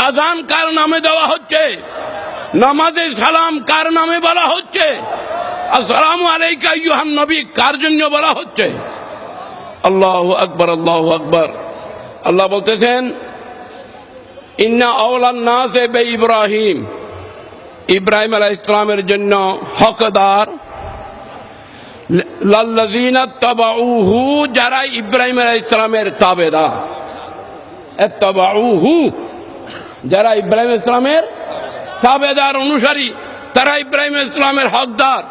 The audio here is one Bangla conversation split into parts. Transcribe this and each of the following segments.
আযান কার নামে দেওয়া হচ্ছে? নামাজে সালাম কার নামে বলা হচ্ছে? আসসালামু আলাইকা আইয়ুহান নবী কার জন্য বলা হচ্ছে? আল্লাহু আকবার, আল্লাহু আকবার। আল্লাহ বলতেছেন ইন্না আওলান নাসে বে ইব্রাহিম, ইব্রাহিম আলাইহিস সালামের জন্য হকদার লাল্লাযিনা তাবাউহু, যারা ইব্রাহিম আলাইহিস সালামের তাবেদার। ইত্তাবাউহু, যারা ইব্রাহিম আলাইহিস সালামের তাবেদার অনুসারী, তারা ইব্রাহিম আলাইহিস সালামের হকদার।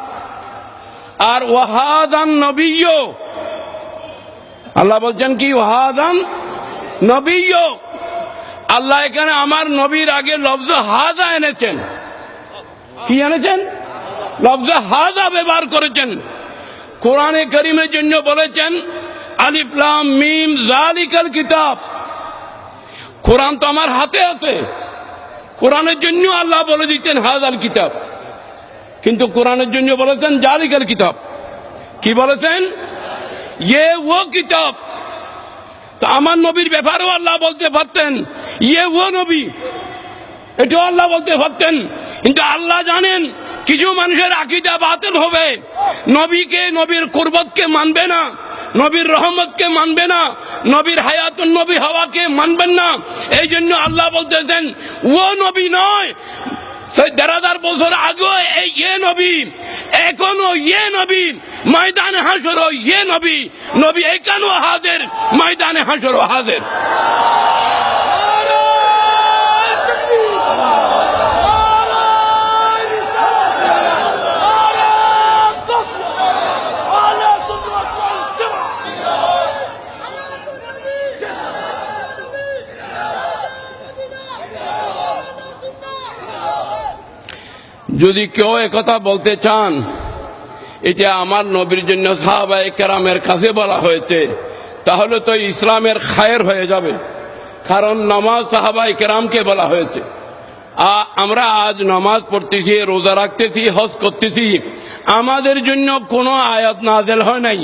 আর ওয়াহাদান নবিয়্য, আল্লাহ বলছেন কি ওয়াহাদান নবিয়্য। আল্লাহ এখানে আমার নবীর আগে লফজ হাযা এনেছেন। কি এনেছেন? লফজ হাযা ব্যবহার করেছেন। কোরআনে কারীমের জন্য বলেছেন আলিফ লাম মিম যালিকাল কিতাব। কোরআন তো আমার হাতে আছে, কোরআনের জন্য আল্লাহ বলে দিচ্ছেন হাযাল কিতাব, কিন্তু কোরআনের জন্য বলেছেন যালিকাল কিতাব। কি বলেছেন? ইয়ে ও কিতাব। তো আমার নবীর ব্যাপারেও আল্লাহ বলতে পারতেন ইয়ে ও নবী, এটাও আল্লাহ বলতে পারতেন। কিন্তু আল্লাহ জানেন কিছু মানুষের আকীদা বাতিল হবে, নবীকে, নবীর কুরবতকে মানবে না, নবীর রহমতকে মানবে না, নবীর হায়াতুন নবী হওয়াকে মানবেন না। এই জন্য আল্লাহ বলতেছেন ও নবী নয়, ১,৫০০ বছর আগেও এই ইয়ে নবী, এখনো ইয়ে নবী, ময়দানে হাসরও ইয়ে নবী, নবী এখানেও হাজির, ময়দানে হাসরও হাজির। যদি কেউ একথা বলতে চান এটা আমার নবীর জন্য সাহাবায়ে কেরামের কাছে বলা হয়েছে, তাহলে তো ইসলামের খায়ের হয়ে যাবে। কারণ নামাজ সাহাবায়ে কেরামকে বলা হয়েছে। আমরা আজ নামাজ পড়তেছি, রোজা রাখতেছি, হজ করতেছি, আমাদের জন্য কোনো আয়াত নাযিল হয় নাই,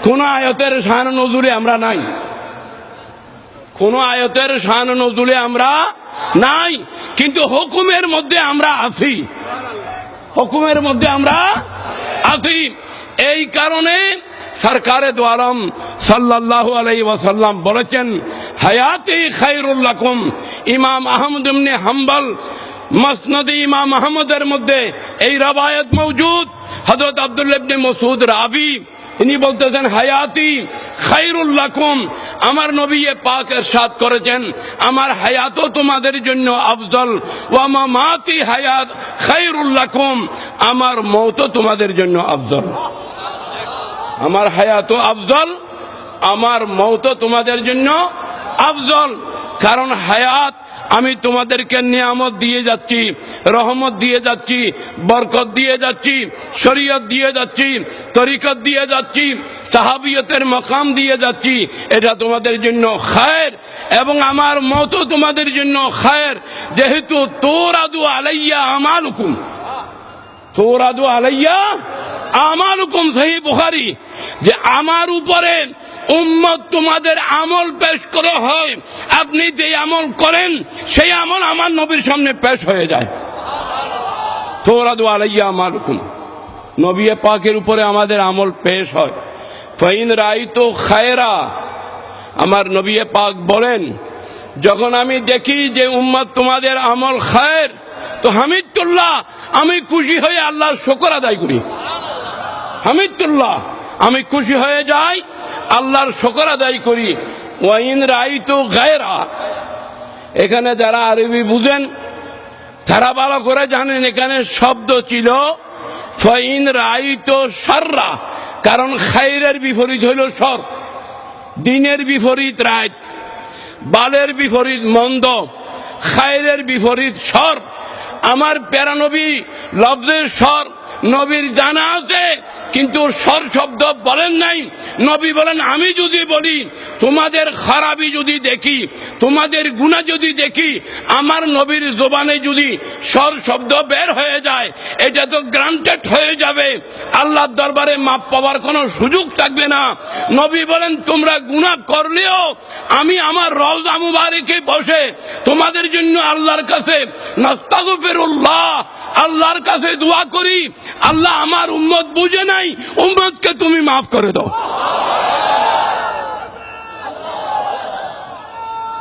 কোনো আয়াতের শান নজুলে আমরা নাই, কোনো আয়াতের শান নজুলে আমরা নাই, কিন্তু হুকুমের মধ্যে আমরা আছি, হুকুমের মধ্যে আমরা আছি। এই কারণে সরকারে দো আলম সাল্লাল্লাহু আলাইহি ওয়াসাল্লাম বলেছেন হায়াতি খায়রুল লাকুম। ইমাম আহমদ ইবনে হাম্বল মুসনাদ ইমাম আহমদের মধ্যে এই রওয়ায়াত মওজুদ। হযরত আব্দুল্লাহ ইবনে মাসউদ রাবি তিনি বলতেছেন হায়াতি খায়রুল লাকুম, আমার নবী পাক ইরশাদ করেছেন আমার হায়াতও তোমাদের জন্য আফজল, ওয়া মামাতি হায়াত খায়রুল লাকুম, আমার মওতও তোমাদের জন্য আফজল। আমার হায়াতও আফজল, আমার মওতও তোমাদের জন্য আফজল। কারণ হায়াত আমি তোমাদেরকে নিয়ামত দিয়ে যাচ্ছি, রহমত দিয়ে যাচ্ছি, বরকত দিয়ে যাচ্ছি, শরীয়ত দিয়ে যাচ্ছি, তরিকত দিয়ে যাচ্ছি, সাহাবিয়তের মাকাম দিয়ে যাচ্ছি, এটা তোমাদের জন্য খায়ের, এবং আমার মওতও তোমাদের জন্য খায়ের। যেহেতু তুরাদু আলাইয়া আমালুকুম, তুরাদু আলাইয়া আমালুকুম, সহিহ বুখারী, যে আমার উপরে উম্মত তোমাদের আমল পেশ করা হয়, আপনি যে আমল করেন সেই আমল আমার নবীর সামনে পেশ হয়ে যায়। তুরাদু আলাইয়া আমালুকুম, নবী পাকের উপরে আমাদের আমল পেশ হয়। ফাইন রাইতু খায়রা, আমার নবী পাক বলেন যখন আমি দেখি যে উম্মত তোমাদের আমল খায়ের, তো হামিদুল্লাহ, আমি খুশি হয়ে আল্লাহর শুকর আদায় করি। হামিদুল্লাহ, আমি খুশি হয়ে যাই, আল্লাহর শুকর আদায় করি। ওয়াইন রাইতু গায়রা, এখানে যারা আরবি বুঝেন তারা ভালো করে জানেন এখানে শব্দ ছিল ফাইন রাইতু শাররা, কারণ খায়রের বিপরীত হইল শর, দিনের বিপরীত রাত, বালের বিপরীত মন্দ, খায়রের বিপরীত শর। আমার প্যারা নবী লফজের শর নবীর জানা আছে, কিন্তু স্বর শব্দ বলেন নাই। নবী বলেন, আমি যদি বলি তোমাদের খারাপি যদি দেখি, তোমাদের গুনাহ যদি দেখি, আমার নবীর জবানে যদি স্বর শব্দ বের হয়ে যায়, এটা তো গ্রান্টেড হয়ে যাবে, আল্লাহর দরবারে মাপ পাওয়ার কোনো সুযোগ থাকবে না। নবী বলেন, তোমরা গুনাহ করলেও আমি আমার রওজা মুবারকে বসে তোমাদের জন্য আল্লাহর কাছে নাস্তাগফিরুল্লাহ, আল্লাহর কাছে দোয়া করি, আল্লাহ আমার উম্মত বুঝে নাই, উম্মতকে তুমি মাফ করে দাও।